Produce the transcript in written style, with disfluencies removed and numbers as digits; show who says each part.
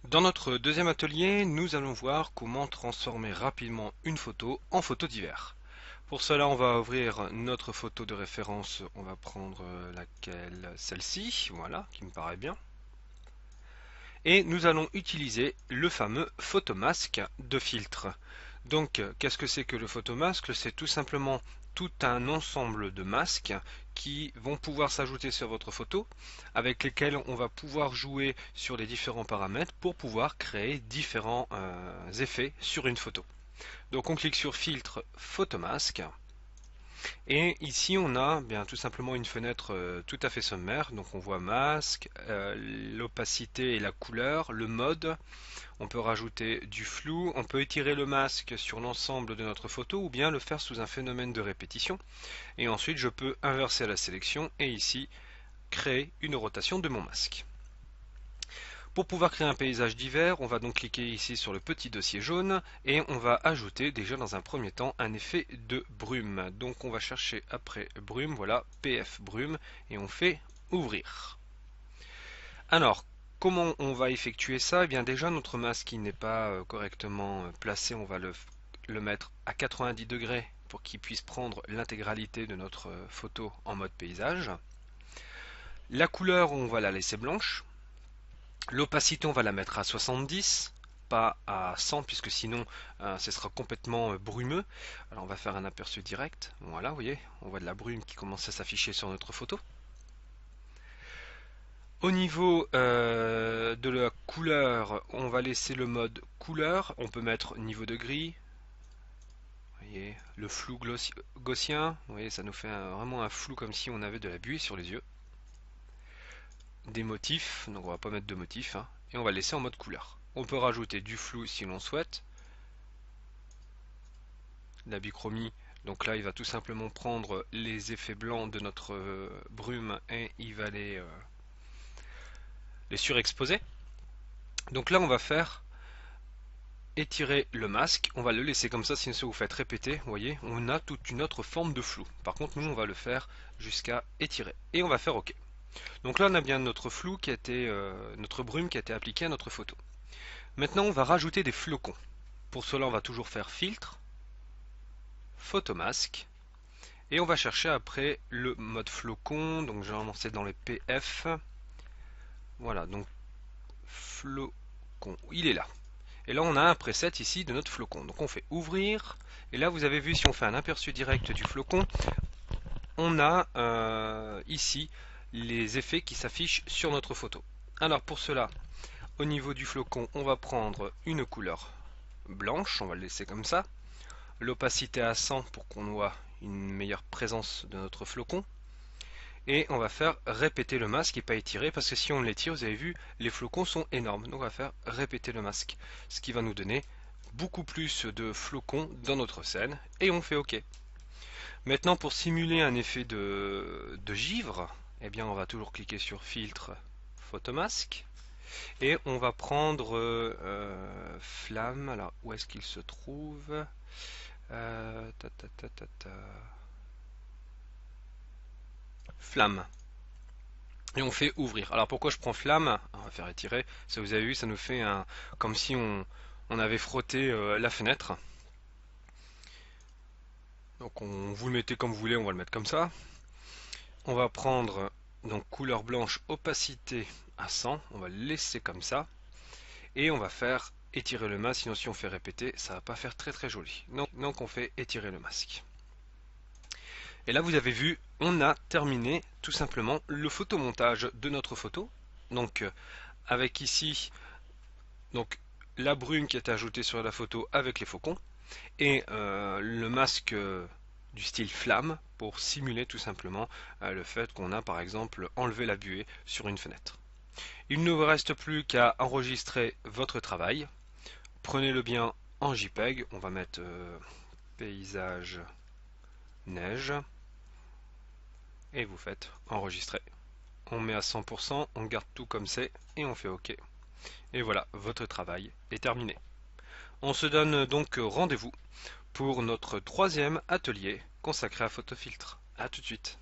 Speaker 1: Dans notre deuxième atelier, nous allons voir comment transformer rapidement une photo en photo d'hiver. Pour cela, on va ouvrir notre photo de référence. On va prendre laquelle? Celle-ci, voilà, qui me paraît bien. Et nous allons utiliser le fameux photomasque de filtre. Donc, qu'est-ce que c'est que le photomasque? C'est tout simplement tout un ensemble de masques qui vont pouvoir s'ajouter sur votre photo, avec lesquels on va pouvoir jouer sur les différents paramètres pour pouvoir créer différents effets sur une photo. Donc on clique sur filtre photomasque. Et ici, on a bien tout simplement une fenêtre tout à fait sommaire. Donc on voit masque, l'opacité et la couleur, le mode. On peut rajouter du flou, on peut étirer le masque sur l'ensemble de notre photo ou bien le faire sous un phénomène de répétition. Et ensuite, je peux inverser la sélection et ici, créer une rotation de mon masque. Pour pouvoir créer un paysage d'hiver, on va donc cliquer ici sur le petit dossier jaune et on va ajouter déjà dans un premier temps un effet de brume. Donc on va chercher après brume, voilà, PF brume et on fait ouvrir. Alors, comment on va effectuer ça? Eh bien déjà notre masque qui n'est pas correctement placé, on va le mettre à 90 degrés pour qu'il puisse prendre l'intégralité de notre photo en mode paysage. La couleur, on va la laisser blanche. L'opacité, on va la mettre à 70, pas à 100, puisque sinon ce sera complètement brumeux. Alors on va faire un aperçu direct. Voilà, vous voyez, on voit de la brume qui commence à s'afficher sur notre photo. Au niveau de la couleur, on va laisser le mode couleur. On peut mettre niveau de gris. Vous voyez, le flou gaussien. Vous voyez, ça nous fait vraiment un flou comme si on avait de la buée sur les yeux. Des motifs, donc on va pas mettre de motifs, hein, et on va laisser en mode couleur. On peut rajouter du flou si l'on souhaite. La bichromie, donc là il va tout simplement prendre les effets blancs de notre brume et il va les surexposer. Donc là on va faire étirer le masque, on va le laisser comme ça, sinon si vous faites répéter, vous voyez, on a toute une autre forme de flou. Par contre nous on va le faire jusqu'à étirer et on va faire OK. Donc là on a bien notre flou qui a été, notre brume qui a été appliquée à notre photo. Maintenant on va rajouter des flocons. Pour cela on va toujours faire filtre, photomasque, et on va chercher après le mode flocon, donc généralement c'est dans les PF. Voilà, donc flocon, il est là. Et là on a un preset ici de notre flocon. Donc on fait ouvrir, et là vous avez vu si on fait un aperçu direct du flocon, on a ici les effets qui s'affichent sur notre photo. Alors pour cela, au niveau du flocon, on va prendre une couleur blanche, on va le laisser comme ça. L'opacité à 100 pour qu'on voit une meilleure présence de notre flocon. Et on va faire répéter le masque et pas étirer, parce que si on l'étire, vous avez vu, les flocons sont énormes. Donc on va faire répéter le masque, ce qui va nous donner beaucoup plus de flocons dans notre scène, et on fait OK. Maintenant pour simuler un effet de givre, eh bien on va toujours cliquer sur filtre photomasque, et on va prendre flamme. Alors où est-ce qu'il se trouve? Ta, ta, ta, ta, ta. Flamme. Et on fait ouvrir. Alors pourquoi je prends flamme? On va faire étirer. Ça vous avez vu, ça nous fait un comme si on avait frotté la fenêtre. Donc vous le mettez comme vous voulez, on va le mettre comme ça. On va prendre donc couleur blanche, opacité à 100, on va le laisser comme ça. Et on va faire étirer le masque, sinon si on fait répéter, ça va pas faire très très joli. Donc on fait étirer le masque. Et là vous avez vu, on a terminé tout simplement le photomontage de notre photo. Donc avec ici donc la brume qui est ajoutée sur la photo avec les faucons et le masque du style flamme pour simuler tout simplement le fait qu'on a par exemple enlevé la buée sur une fenêtre. Il ne vous reste plus qu'à enregistrer votre travail. Prenez-le bien en JPEG, on va mettre paysage neige et vous faites enregistrer. On met à 100%, on garde tout comme c'est et on fait OK. Et voilà, votre travail est terminé. On se donne donc rendez-vous pour notre troisième atelier consacré à photofiltre. A tout de suite.